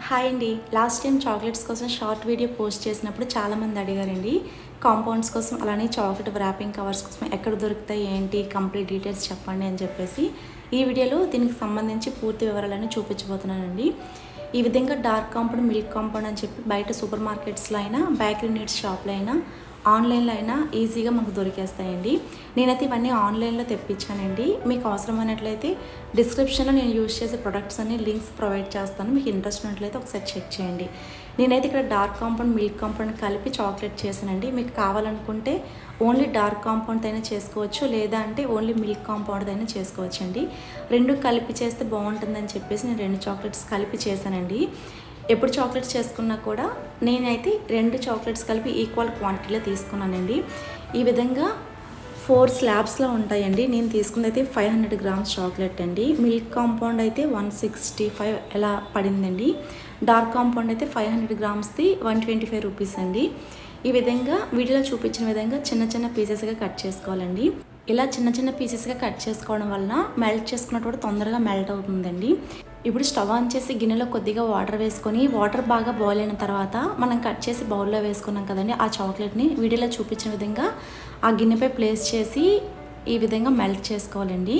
Hi అండి. Last time chocolates కోసం short video post చేసినప్పుడు చాలామంది అడిగారండి. కాంపౌండ్స్ కోసం అలానే చాక్లెట్ వ్రాపింగ్ కవర్స్ కోసం ఎక్కడ దొరుకుతాయి ఏంటి కంప్లీట్ డీటెయిల్స్ చెప్పండి అని చెప్పేసి ఈ వీడియోలో దీనికి సంబంధించి పూర్తి వివరాలను చూపించబోతున్నానండి. ఈ విధంగా డార్క్ కాంపౌండ్, మిల్క్ కాంపౌండ్ అని చెప్పి బయట సూపర్ మార్కెట్స్లో అయినా, బేకరీ నీడ్స్ షాప్లో అయినా, ఆన్లైన్లో అయినా ఈజీగా మాకు దొరికేస్తాయండి. నేనైతే ఇవన్నీ ఆన్లైన్లో తెప్పించానండి. మీకు అవసరమైనట్లయితే డిస్క్రిప్షన్లో నేను యూజ్ చేసే ప్రొడక్ట్స్ అన్ని లింక్స్ ప్రొవైడ్ చేస్తాను. మీకు ఇంట్రెస్ట్ ఉన్నట్లయితే ఒకసారి చెక్ చేయండి. నేనైతే ఇక్కడ డార్క్ కాంపౌండ్, మిల్క్ కాంపౌండ్ కలిపి చాక్లెట్ చేశానండి. మీకు కావాలనుకుంటే ఓన్లీ డార్క్ కాంపౌండ్ అయినా చేసుకోవచ్చు, లేదా అంటే ఓన్లీ మిల్క్ కాంపౌండ్ అయినా చేసుకోవచ్చు అండి. రెండు కలిపి చేస్తే బాగుంటుందని చెప్పేసి నేను రెండు చాక్లెట్స్ కలిపి చేశానండి. ఎప్పుడు చాక్లెట్స్ చేసుకున్నా కూడా నేనైతే రెండు చాక్లెట్స్ కలిపి ఈక్వల్ క్వాంటిటీలో తీసుకున్నానండి. ఈ విధంగా 4 స్లాబ్స్లో ఉంటాయండి. నేను తీసుకుంది అయితే 500 గ్రామ్స్ చాక్లెట్ అండి. మిల్క్ కాంపౌండ్ అయితే 165 ఎలా పడిందండి. డార్క్ కాంపౌండ్ అయితే 500 గ్రామ్స్ది 125 రూపీస్ అండి. ఈ విధంగా వీడియోలో చూపించిన విధంగా చిన్న చిన్న పీసెస్గా కట్ చేసుకోవాలండి. ఇలా చిన్న చిన్న పీసెస్గా కట్ చేసుకోవడం వలన మెల్ట్ చేసుకున్నప్పుడు తొందరగా మెల్ట్ అవుతుందండి. ఇప్పుడు స్టవ్ ఆన్ చేసి గిన్నెలో కొద్దిగా వాటర్ వేసుకొని, వాటర్ బాగా బాయిల్ అయిన తర్వాత మనం కట్ చేసి బౌల్లో వేసుకున్నాం కదండి, ఆ చాక్లెట్ని వీడియోలో చూపించిన విధంగా ఆ గిన్నెపై ప్లేస్ చేసి ఈ విధంగా మెల్ట్ చేసుకోవాలండి.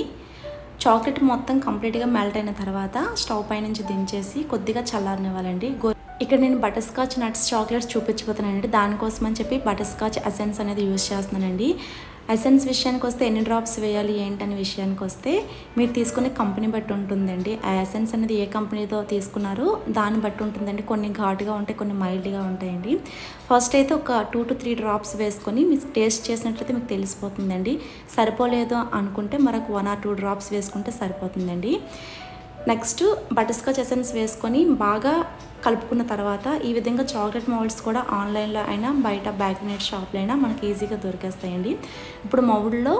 చాక్లెట్ మొత్తం కంప్లీట్గా మెల్ట్ అయిన తర్వాత స్టవ్ పై నుంచి దించేసి కొద్దిగా చల్లారనివ్వాలండి. ఇక్కడ నేను బటర్ స్కాచ్ నట్స్ చాక్లెట్స్ చూపించబోతున్నానండి. దానికోసం అని చెప్పి బటర్ స్కాచ్ ఎసెన్స్ అనేది యూజ్ చేస్తున్నానండి. ఎసెన్స్ విషయానికి వస్తే ఎన్ని డ్రాప్స్ వేయాలి ఏంటనే విషయానికి వస్తే మీరు తీసుకునే కంపెనీ బట్టి ఉంటుందండి. ఆ ఎసెన్స్ అనేది ఏ కంపెనీతో తీసుకున్నారో దాన్ని బట్టి ఉంటుందండి. కొన్ని ఘాటుగా ఉంటాయి, కొన్ని మైల్డ్గా ఉంటాయండి. ఫస్ట్ అయితే ఒక 2 to 3 డ్రాప్స్ వేసుకొని మీకు టేస్ట్ చేసినట్లయితే మీకు తెలిసిపోతుందండి. సరిపోలేదు అనుకుంటే మరొక 1 or 2 డ్రాప్స్ వేసుకుంటే సరిపోతుందండి. నెక్స్ట్ బటర్ స్కాచ్ ఎసెన్స్ వేసుకొని బాగా కలుపుకున్న తర్వాత ఈ విధంగా చాక్లెట్ మౌల్డ్స్ కూడా ఆన్లైన్లో అయినా, బయట బేకరీ నీడ్స్ షాప్లో అయినా మనకి ఈజీగా దొరికేస్తాయండి. ఇప్పుడు మౌల్డ్లో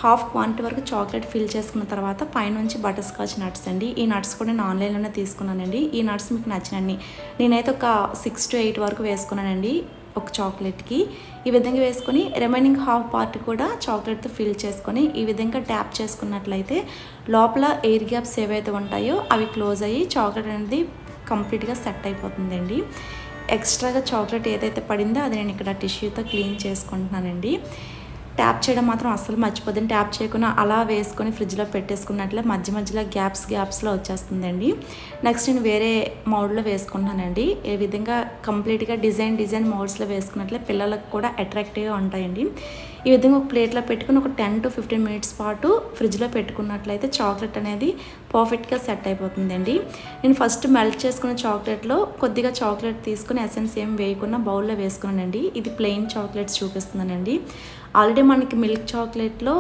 హాఫ్ క్వాంటిటీ వరకు చాక్లెట్ ఫిల్ చేసుకున్న తర్వాత పైనుంచి బటర్ స్కాచ్ నట్స్ అండి. ఈ నట్స్ కూడా నేను ఆన్లైన్లోనే తీసుకున్నానండి. ఈ నట్స్ మీకు నచ్చినండి. నేనైతే ఒక 6 to 8 వరకు వేసుకున్నానండి ఒక చాక్లెట్కి. ఈ విధంగా వేసుకొని రిమైనింగ్ హాఫ్ పార్ట్ కూడా చాక్లెట్తో ఫిల్ చేసుకొని ఈ విధంగా ట్యాప్ చేసుకున్నట్లయితే లోపల ఎయిర్ గ్యాప్స్ ఏవైతే ఉంటాయో అవి క్లోజ్ అయ్యి చాక్లెట్ అనేది కంప్లీట్గా సెట్ అయిపోతుందండి. ఎక్స్ట్రాగా చాక్లెట్ ఏదైతే పడిందో అది నేను ఇక్కడ టిష్యూతో క్లీన్ చేసుకుంటున్నానండి. ట్యాప్ చేయడం మాత్రం అస్సలు మర్చిపోద్దండి. ట్యాప్ చేయకుండా అలా వేసుకొని ఫ్రిడ్జ్లో పెట్టేసుకున్నట్లే మధ్య మధ్యలో గ్యాప్స్లో వచ్చేస్తుందండి. నెక్స్ట్ నేను వేరే మౌల్డ్లో వేసుకుంటున్నానండి. ఈ విధంగా కంప్లీట్గా డిజైన్ మౌల్డ్స్లో వేసుకున్నట్లే పిల్లలకు కూడా అట్రాక్టివ్గా ఉంటాయండి. ఈ విధంగా ఒక ప్లేట్లో పెట్టుకుని ఒక 10 to 15 మినిట్స్ పాటు ఫ్రిడ్జ్లో పెట్టుకున్నట్లయితే చాక్లెట్ అనేది పర్ఫెక్ట్గా సెట్ అయిపోతుందండి. నేను ఫస్ట్ మెల్ట్ చేసుకున్న చాక్లెట్లో కొద్దిగా చాక్లెట్ తీసుకుని ఎసెన్స్ ఏం వేయకుండా బౌల్లో వేసుకున్నానండి. ఇది ప్లెయిన్ చాక్లెట్స్ చూపిస్తున్నానండి. ఆల్రెడీ మనకి మిల్క్ చాక్లెట్లో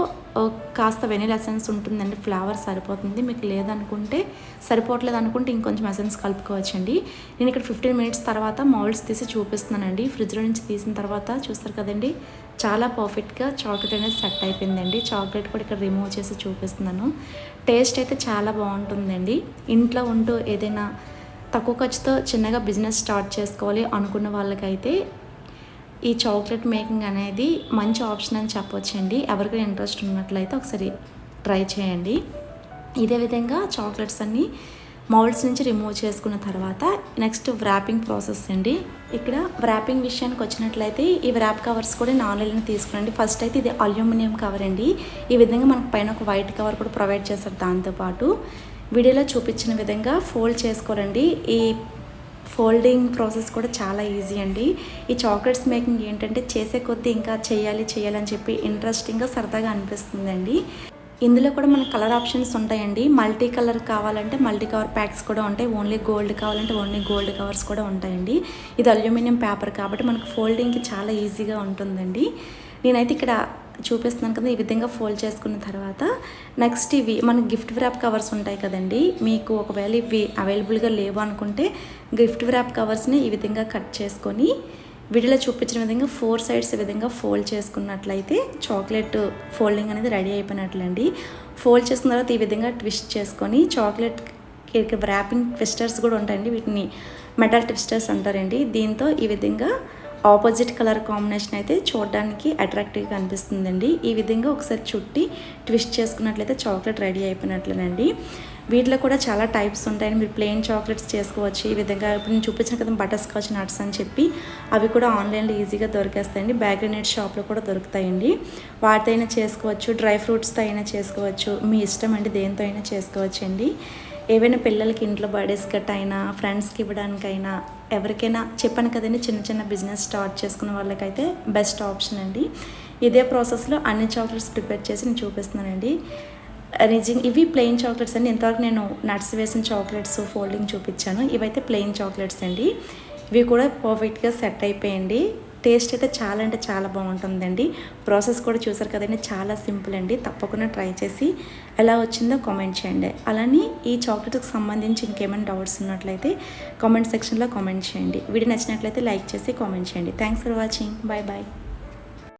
కాస్త వెనిలా ఎసెన్స్ ఉంటుందండి. ఫ్లేవర్ సరిపోతుంది. మీకు లేదనుకుంటే సరిపోవట్లేదు అనుకుంటే ఇంకొంచెం ఎసెన్స్ కలుపుకోవచ్చండి. నేను ఇక్కడ 15 మినిట్స్ తర్వాత మౌల్డ్స్ తీసి చూపిస్తున్నానండి. ఫ్రిడ్జ్లో నుంచి తీసిన తర్వాత చూస్తారు కదండి, చాలా పర్ఫెక్ట్గా చాక్లెట్ అనేది సెట్ అయిపోయిందండి. చాక్లెట్ కూడా ఇక్కడ రిమూవ్ చేసి చూపిస్తున్నాను. టేస్ట్ అయితే చాలా బాగుంటుందండి. ఇంట్లో ఉంటూ ఏదైనా తక్కువ ఖర్చుతో చిన్నగా బిజినెస్ స్టార్ట్ చేసుకోవాలి అనుకున్న వాళ్ళకైతే ఈ చాక్లెట్ మేకింగ్ అనేది మంచి ఆప్షన్ అని చెప్పొచ్చండి. ఎవరికైనా ఇంట్రెస్ట్ ఉన్నట్లయితే ఒకసారి ట్రై చేయండి. ఇదే విధంగా చాక్లెట్స్ అన్నీ మౌల్డ్స్ నుంచి రిమూవ్ చేసుకున్న తర్వాత నెక్స్ట్ వ్రాపింగ్ ప్రాసెస్ అండి. ఇక్కడ వ్రాపింగ్ విషయానికి వచ్చినట్లయితే ఈ వ్రాప్ కవర్స్ కూడా నేను ఆన్లైన్లో తీసుకున్నాండి. ఫస్ట్ అయితే ఇది అల్యూమినియం కవర్ అండి. ఈ విధంగా మనకు పైన ఒక వైట్ కవర్ కూడా ప్రొవైడ్ చేస్తారు. దాంతోపాటు వీడియోలో చూపించిన విధంగా ఫోల్డ్ చేసుకోవాలండి. ఈ ఫోల్డింగ్ ప్రాసెస్ కూడా చాలా ఈజీ అండి. ఈ చాక్లెట్స్ మేకింగ్ ఏంటంటే చేసే కొద్దీ ఇంకా చేయాలని చెప్పి ఇంట్రెస్టింగ్గా సరదాగా అనిపిస్తుందండి. ఇందులో కూడా మనకు కలర్ ఆప్షన్స్ ఉంటాయండి. మల్టీ కలర్ కావాలంటే మల్టీ కవర్ ప్యాక్స్ కూడా ఉంటాయి. ఓన్లీ గోల్డ్ కావాలంటే ఓన్లీ గోల్డ్ కవర్స్ కూడా ఉంటాయండి. ఇది అల్యూమినియం పేపర్ కాబట్టి మనకు ఫోల్డింగ్కి చాలా ఈజీగా ఉంటుందండి. నేనైతే ఇక్కడ చూపిస్తున్నాను కదా, ఈ విధంగా ఫోల్డ్ చేసుకున్న తర్వాత నెక్స్ట్ ఇవి మనకి గిఫ్ట్ వ్రాప్ కవర్స్ ఉంటాయి కదండి. మీకు ఒకవేళ ఇవి అవైలబుల్గా లేవు అనుకుంటే గిఫ్ట్ వ్రాప్ కవర్స్ని ఈ విధంగా కట్ చేసుకొని వీడియోలో చూపించిన విధంగా 4 sides ఈ విధంగా ఫోల్డ్ చేసుకున్నట్లయితే చాక్లెట్ ఫోల్డింగ్ అనేది రెడీ అయిపోయినట్లండి. ఫోల్డ్ చేసుకున్న తర్వాత ఈ విధంగా ట్విస్ట్ చేసుకొని చాక్లెట్ వ్రాపింగ్ ట్విస్టర్స్ కూడా ఉంటాయండి. వీటిని మెటల్ ట్విస్టర్స్ అంటారండి. దీంతో ఈ విధంగా ఆపోజిట్ కలర్ కాంబినేషన్ అయితే చూడడానికి అట్రాక్టివ్గా అనిపిస్తుందండి. ఈ విధంగా ఒకసారి చుట్టి ట్విస్ట్ చేసుకున్నట్లయితే చాక్లెట్ రెడీ అయిపోయినట్లేనండి. వీటిలో కూడా చాలా టైప్స్ ఉంటాయని మీరు ప్లెయిన్ చాక్లెట్స్ చేసుకోవచ్చు. ఈ విధంగా ఇప్పుడు నేను చూపించిన కదా బటర్ స్కాచ్ నట్స్ అని చెప్పి అవి కూడా ఆన్లైన్లో ఈజీగా దొరికేస్తాయండి. బేకరీ నెట్ షాప్లో కూడా దొరుకుతాయండి. వాటితో అయినా చేసుకోవచ్చు, డ్రై ఫ్రూట్స్తో అయినా చేసుకోవచ్చు, మీ ఇష్టం అండి, దేంతో అయినా చేసుకోవచ్చు అండి. ఏవైనా పిల్లలకి ఇంట్లో బర్త్డేస్ గట్ట అయినా ఫ్రెండ్స్కి ఇవ్వడానికైనా ఎవరికైనా చెప్పాను కదండి, చిన్న చిన్న బిజినెస్ స్టార్ట్ చేసుకున్న వాళ్ళకైతే బెస్ట్ ఆప్షన్ అండి. ఇదే ప్రాసెస్లో అన్ని చాక్లెట్స్ ప్రిపేర్ చేసి నేను చూపిస్తున్నానండి. నిజంగా ఇవి ప్లెయిన్ చాక్లెట్స్ అండి. ఇంతవరకు నేను నట్స్ వేసిన చాక్లెట్స్ ఫోల్డింగ్ చూపించాను. ఇవైతే ప్లెయిన్ చాక్లెట్స్ అండి. ఇవి కూడా పర్ఫెక్ట్గా సెట్ అయిపోయండి. టేస్ట్ అయితే చాలా అంటే చాలా బాగుంటుందండి. ప్రాసెస్ కూడా చూసారు కదండి, చాలా సింపుల్ అండి. తప్పకుండా ట్రై చేసి ఎలా వచ్చిందో కామెంట్ చేయండి. అలానే ఈ చాక్లెట్కి సంబంధించి ఇంకేమైనా డౌట్స్ ఉన్నట్లయితే కామెంట్ సెక్షన్లో కామెంట్ చేయండి. వీడియో నచ్చినట్లయితే లైక్ చేసి కామెంట్ చేయండి. Thanks for watching. Bye bye.